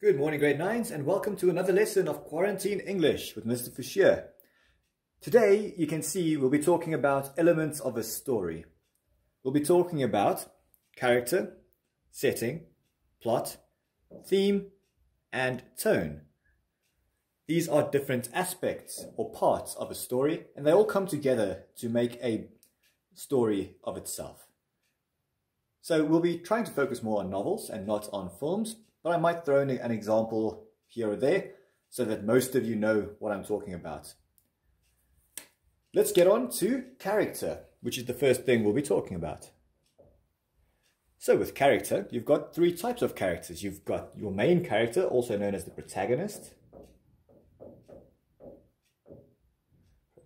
Good morning, grade 9s, and welcome to another lesson of Quarantine English with Mr. Fouché. Today, you can see we'll be talking about elements of a story. We'll be talking about character, setting, plot, theme, and tone. These are different aspects or parts of a story, and they all come together to make a story of itself. So we'll be trying to focus more on novels and not on films, but I might throw in an example here or there so that most of you know what I'm talking about. Let's get on to character, which is the first thing we'll be talking about. So with character, you've got three types of characters. You've got your main character, also known as the protagonist.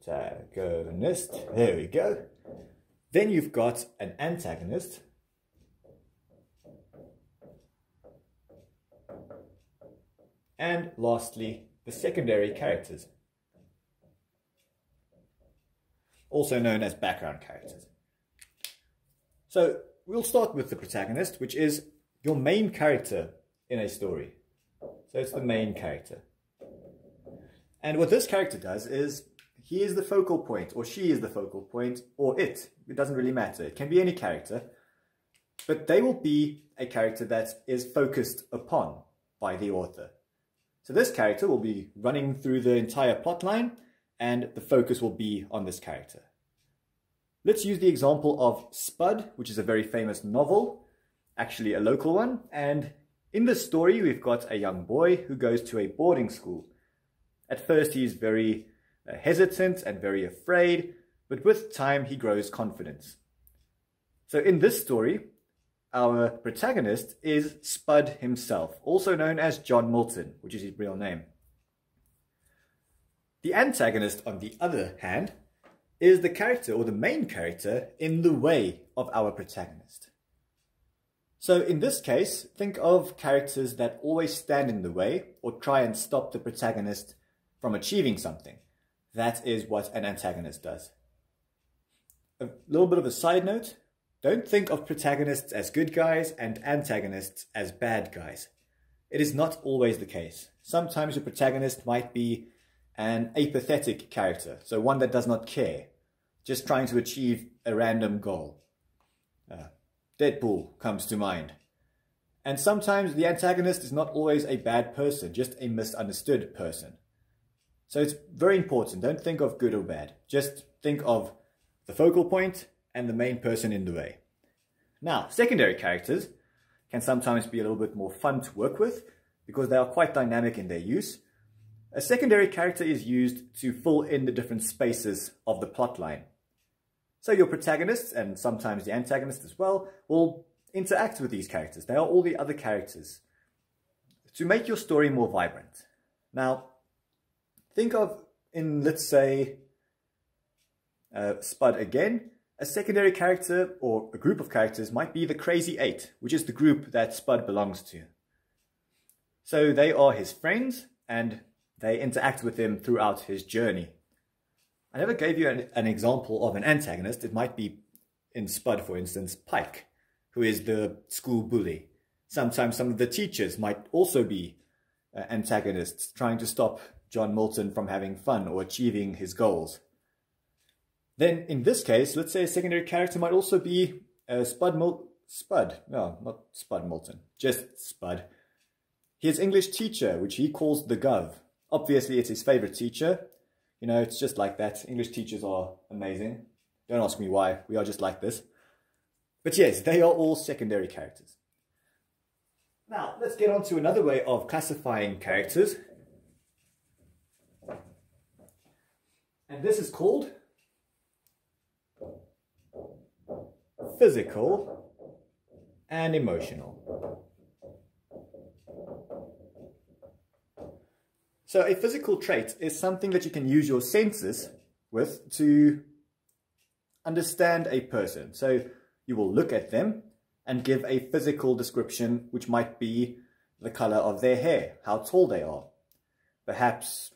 There we go. Then you've got an antagonist. And lastly, the secondary characters, also known as background characters. So we'll start with the protagonist, which is your main character in a story. So it's the main character. And what this character does is he is the focal point, or she is the focal point, or it doesn't really matter. It can be any character, but they will be a character that is focused upon by the author. So this character will be running through the entire plotline, and the focus will be on this character. Let's use the example of Spud, which is a very famous novel, actually a local one. And in this story, we've got a young boy who goes to a boarding school. At first, he's very hesitant and very afraid, but with time, he grows confidence. So in this story, our protagonist is Spud himself, also known as John Milton, which is his real name. The antagonist, on the other hand, is the character or the main character in the way of our protagonist. So in this case, think of characters that always stand in the way or try and stop the protagonist from achieving something. That is what an antagonist does. A little bit of a side note. Don't think of protagonists as good guys and antagonists as bad guys. It is not always the case. Sometimes your protagonist might be an apathetic character, so one that does not care, just trying to achieve a random goal. Deadpool comes to mind. And sometimes the antagonist is not always a bad person, just a misunderstood person. So it's very important. Don't think of good or bad. Just think of the focal point and the main person in the way. Now, secondary characters can sometimes be a little bit more fun to work with because they are quite dynamic in their use. A secondary character is used to fill in the different spaces of the plotline. So your protagonists, and sometimes the antagonist as well, will interact with these characters. They are all the other characters to make your story more vibrant. Now, think of, let's say, Spud again. A secondary character or a group of characters might be the Crazy Eight, which is the group that Spud belongs to. So they are his friends and they interact with him throughout his journey. I never gave you an example of an antagonist. It might be in Spud, for instance, Pike, who is the school bully. Sometimes some of the teachers might also be antagonists, trying to stop John Milton from having fun or achieving his goals. Then, in this case, let's say a secondary character might also be Spud, not Spud Milton, just Spud. His English teacher, which he calls the Gov. Obviously, it's his favorite teacher. You know, it's just like that. English teachers are amazing. Don't ask me why. We are just like this. But yes, they are all secondary characters. Now, let's get on to another way of classifying characters. And this is called physical and emotional. So a physical trait is something that you can use your senses with to understand a person. So you will look at them and give a physical description, which might be the color of their hair, how tall they are, perhaps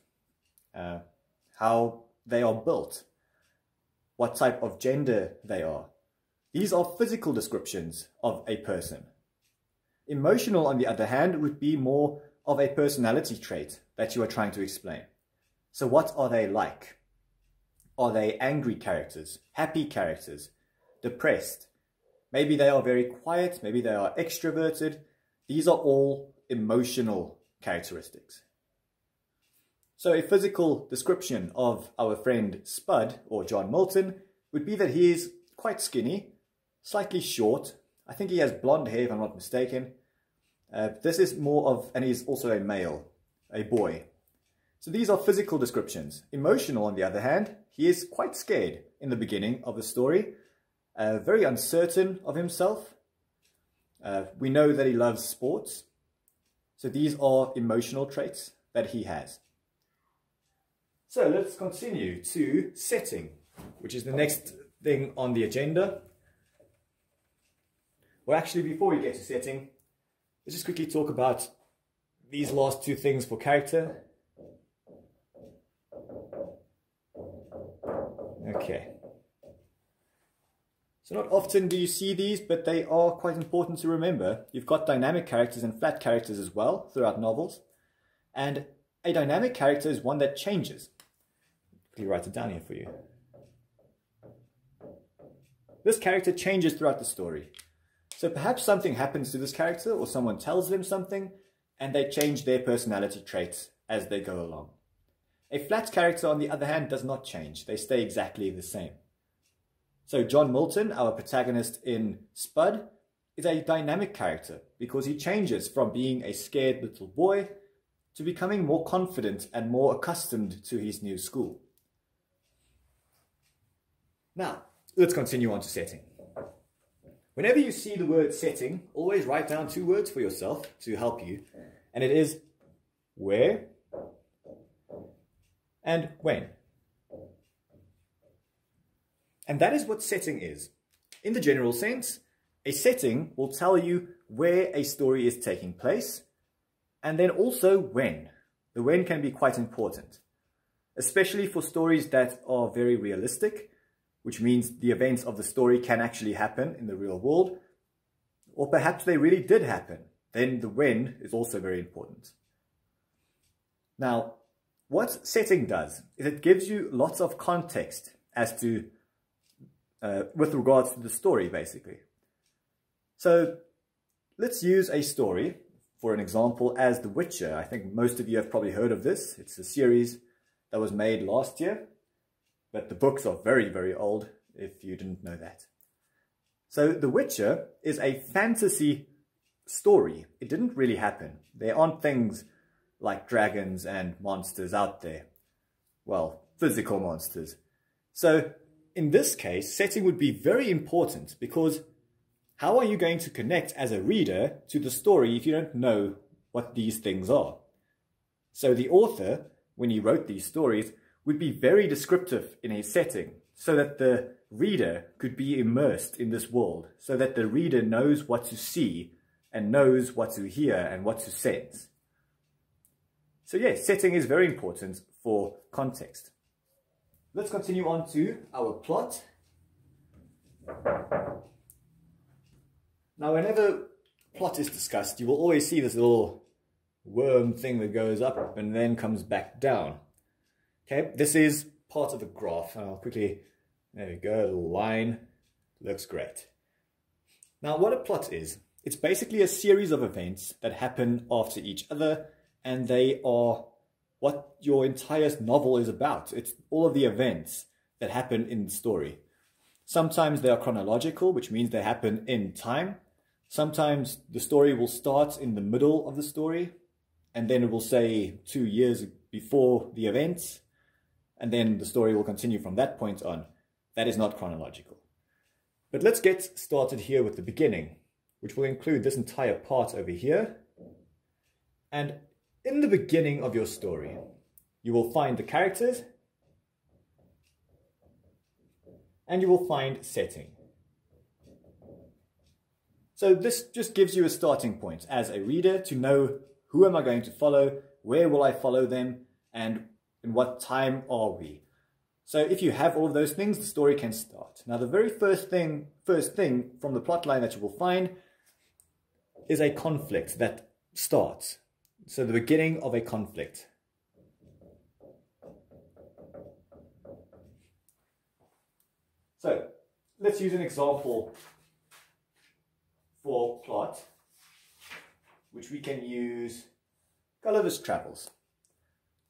how they are built, what type of gender they are. These are physical descriptions of a person. Emotional, on the other hand, would be more of a personality trait that you are trying to explain. So what are they like? Are they angry characters, happy characters, depressed? Maybe they are very quiet, maybe they are extroverted. These are all emotional characteristics. So a physical description of our friend Spud, or John Milton, would be that he is quite skinny, slightly short. I think he has blonde hair if I'm not mistaken. This is more of, and he's also a male, a boy. So these are physical descriptions. Emotional, on the other hand, he is quite scared in the beginning of the story, very uncertain of himself. We know that he loves sports. So these are emotional traits that he has. So let's continue to setting, which is the next thing on the agenda. Well, actually, before we get to setting, let's just quickly talk about these last two things for character. Okay. So not often do you see these, but they are quite important to remember. You've got dynamic characters and flat characters as well throughout novels. And a dynamic character is one that changes. Let me write it down here for you. This character changes throughout the story. So perhaps something happens to this character, or someone tells them something, and they change their personality traits as they go along. A flat character, on the other hand, does not change. They stay exactly the same. So John Milton, our protagonist in Spud, is a dynamic character because he changes from being a scared little boy to becoming more confident and more accustomed to his new school. Now, let's continue on to setting. Whenever you see the word setting, always write down two words for yourself to help you. And it is where and when. And that is what setting is. In the general sense, a setting will tell you where a story is taking place, and then also when. The when can be quite important, especially for stories that are very realistic, which means the events of the story can actually happen in the real world, or perhaps they really did happen. Then the when is also very important. Now, what setting does is it gives you lots of context as to with regards to the story, basically. So let's use a story, for an example, as The Witcher. I think most of you have probably heard of this. It's a series that was made last year, but the books are very, very old, if you didn't know that. So The Witcher is a fantasy story. It didn't really happen. There aren't things like dragons and monsters out there. Well, physical monsters. So in this case, setting would be very important, because how are you going to connect as a reader to the story if you don't know what these things are? So the author, when he wrote these stories, would be very descriptive in his setting so that the reader could be immersed in this world, so that the reader knows what to see and knows what to hear and what to sense. So yes, setting is very important for context. Let's continue on to our plot. Now, whenever plot is discussed, you will always see this little worm thing that goes up and then comes back down. Okay, this is part of a graph. I'll quickly, there we go, a little line. Looks great. Now, what a plot is, it's basically a series of events that happen after each other, and they are what your entire novel is about. It's all of the events that happen in the story. Sometimes they are chronological, which means they happen in time. Sometimes the story will start in the middle of the story, and then it will say 2 years before the events, and then the story will continue from that point on. That is not chronological. But let's get started here with the beginning, which will include this entire part over here. And in the beginning of your story, you will find the characters, and you will find setting. So this just gives you a starting point as a reader to know, who am I going to follow, where will I follow them, and in what time are we. So if you have all of those things, the story can start. Now the very first thing from the plot line that you will find is a conflict that starts. So the beginning of a conflict. So let's use an example for plot, which we can use Gulliver's Travels.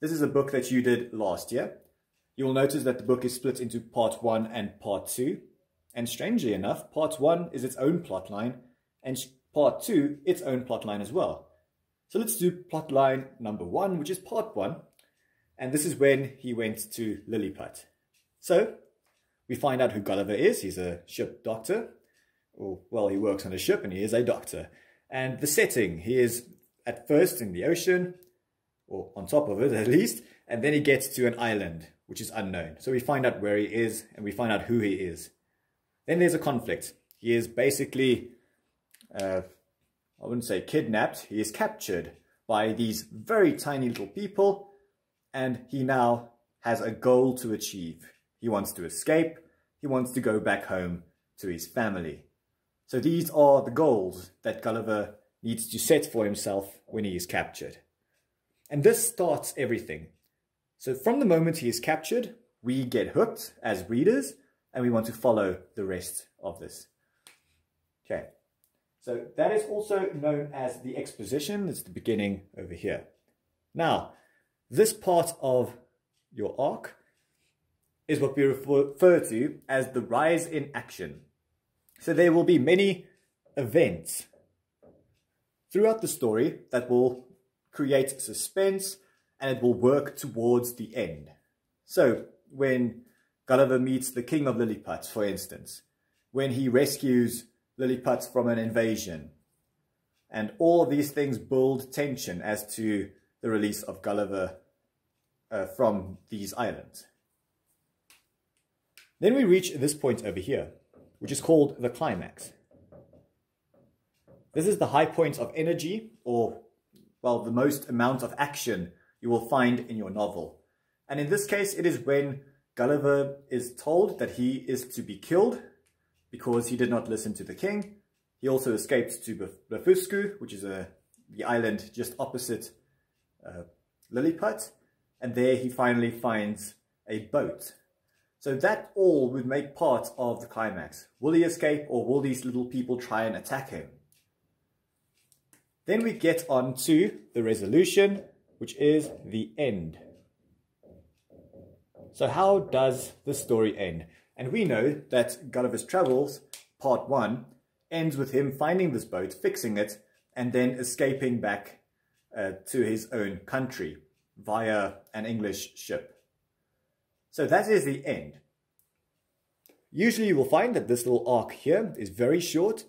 This is a book that you did last year. You will notice that the book is split into part 1 and part 2. And strangely enough, part 1 is its own plot line, and part 2 its own plot line as well. So let's do plot line number 1, which is part 1. And this is when he went to Lilliput. So we find out who Gulliver is. He's a ship doctor. Or, well, he works on a ship and he is a doctor. And the setting, he is at first in the ocean, or on top of it at least, and then he gets to an island, which is unknown. So we find out where he is and we find out who he is. Then there's a conflict. He is basically, I wouldn't say kidnapped, he is captured by these very tiny little people, and he now has a goal to achieve. He wants to escape, he wants to go back home to his family. So these are the goals that Gulliver needs to set for himself when he is captured. And this starts everything. So from the moment he is captured, we get hooked as readers, and we want to follow the rest of this. Okay, so that is also known as the exposition. It's the beginning over here. Now, this part of your arc is what we refer to as the rise in action. So there will be many events throughout the story that will create suspense, and it will work towards the end. So when Gulliver meets the king of Lilliput, for instance, when he rescues Lilliput from an invasion, and all of these things build tension as to the release of Gulliver from these islands. Then we reach this point over here, which is called the climax. This is the high point of energy, or, well, the most amount of action you will find in your novel. And in this case, it is when Gulliver is told that he is to be killed because he did not listen to the king. He also escaped to Blefuscu, which is the island just opposite Lilliput, and there he finally finds a boat. So that all would make part of the climax. Will he escape, or will these little people try and attack him? Then we get on to the resolution, which is the end. So how does the story end? And we know that Gulliver's Travels, part 1, ends with him finding this boat, fixing it, and then escaping back to his own country via an English ship. So that is the end. Usually you will find that this little arc here is very short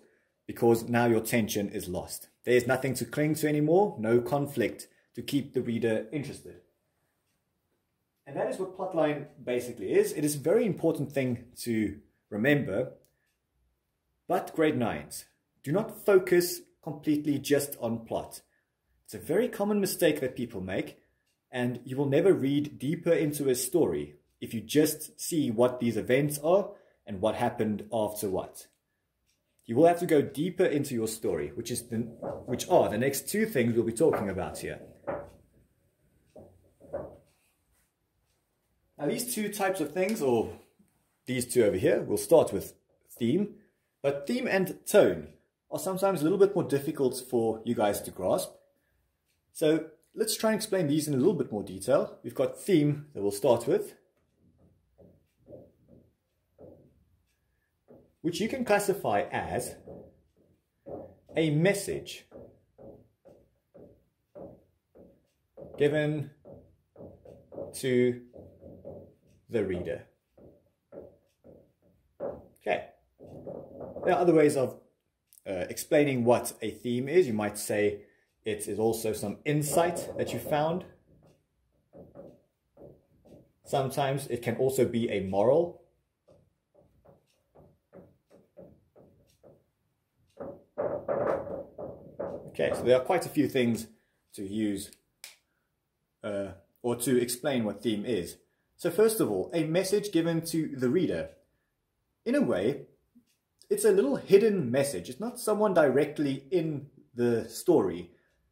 because now your tension is lost. There is nothing to cling to anymore, no conflict to keep the reader interested. And that is what plotline basically is. It is a very important thing to remember. But grade 9s, do not focus completely just on plot. It's a very common mistake that people make, and you will never read deeper into a story if you just see what these events are and what happened after what. You will have to go deeper into your story, which are the next two things we'll be talking about here. Now these two types of things, or these two over here, we'll start with theme. But theme and tone are sometimes a little bit more difficult for you guys to grasp. So let's try and explain these in a little bit more detail. We've got theme that we'll start with, which you can classify as a message given to the reader. Okay. There are other ways of explaining what a theme is. You might say it is also some insight that you found. Sometimes it can also be a moral. Okay, so there are quite a few things to use or to explain what theme is. So first of all, a message given to the reader. In a way, it's a little hidden message. It's not someone directly in the story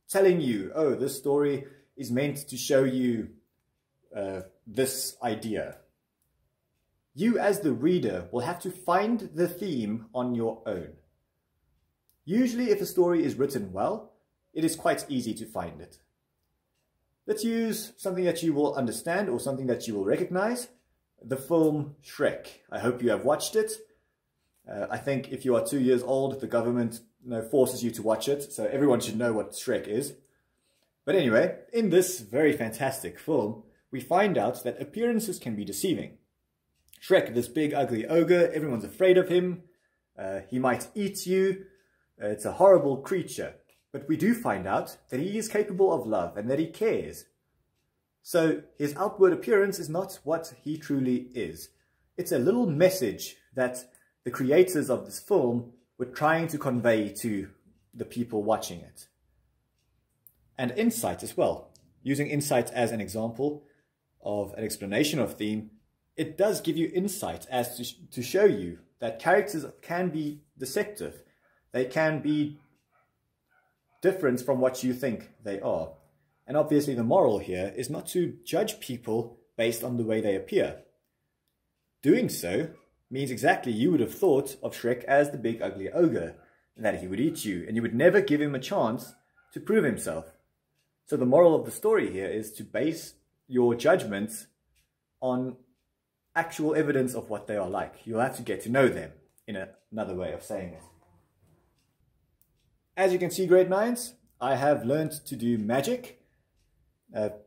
telling you, oh, this story is meant to show you this idea. You as the reader will have to find the theme on your own. Usually if a story is written well, it is quite easy to find it. Let's use something that you will understand or something that you will recognize. The film Shrek. I hope you have watched it. I think if you are 2 years old, the government forces you to watch it, so everyone should know what Shrek is. But anyway, in this very fantastic film, we find out that appearances can be deceiving. Shrek, this big ugly ogre, everyone's afraid of him. He might eat you. It's a horrible creature. But we do find out that he is capable of love and that he cares. So his outward appearance is not what he truly is. It's a little message that the creators of this film were trying to convey to the people watching it. And insight as well. Using insight as an example of an explanation of theme, it does give you insight as to show you that characters can be deceptive. They can be different from what you think they are. And obviously the moral here is not to judge people based on the way they appear. Doing so means exactly you would have thought of Shrek as the big ugly ogre, and that he would eat you, and you would never give him a chance to prove himself. So the moral of the story here is to base your judgments on actual evidence of what they are like. You'll have to get to know them, in another way of saying it. As you can see, grade 9s, I have learned to do magic.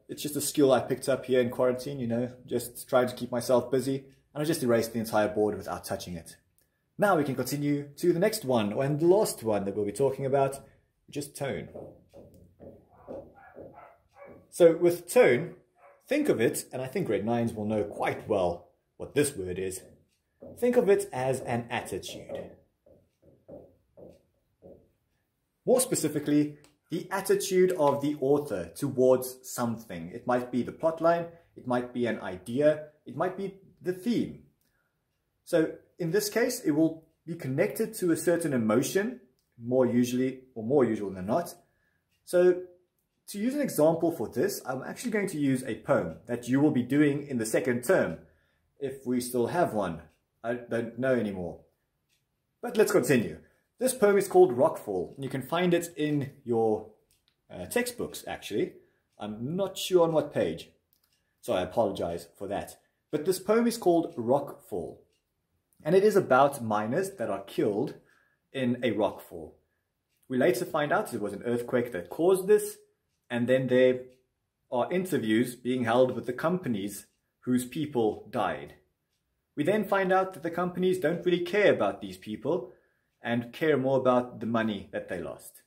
It's just a skill I picked up here in quarantine, you know, just trying to keep myself busy. And I just erased the entire board without touching it. Now we can continue to the next one, and the last one that we'll be talking about, which is tone. So with tone, think of it, and I think grade 9s will know quite well what this word is. Think of it as an attitude. More specifically, the attitude of the author towards something. It might be the plotline, it might be an idea, it might be the theme. So in this case, it will be connected to a certain emotion, more usual than not. So to use an example for this, I'm actually going to use a poem that you will be doing in the second term, if we still have one. I don't know anymore. But let's continue. This poem is called Rockfall. You can find it in your textbooks, actually. I'm not sure on what page, so I apologize for that. But this poem is called Rockfall, and it is about miners that are killed in a rockfall. We later find out it was an earthquake that caused this, and then there are interviews being held with the companies whose people died. We then find out that the companies don't really care about these people and care more about the money that they lost.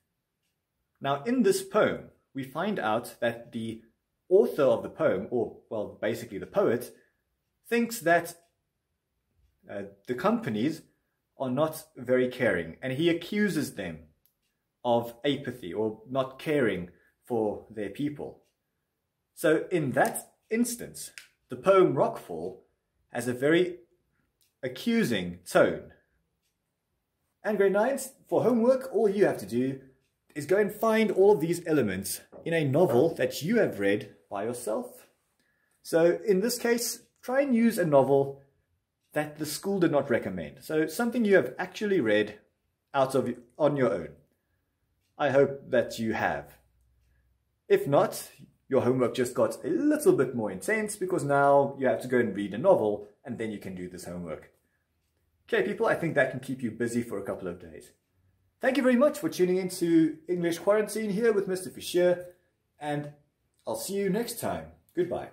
Now, in this poem, we find out that the author of the poem, or, well, basically the poet, thinks that the companies are not very caring, and he accuses them of apathy or not caring for their people. So in that instance, the poem Rockfall has a very accusing tone. And grade 9s, for homework, all you have to do is go and find all of these elements in a novel that you have read by yourself. So in this case, try and use a novel that the school did not recommend. So something you have actually read on your own. I hope that you have. If not, your homework just got a little bit more intense because now you have to go and read a novel and then you can do this homework. Okay, people, I think that can keep you busy for a couple of days. Thank you very much for tuning in to English Quarantine here with Mr. Fouché, and I'll see you next time. Goodbye.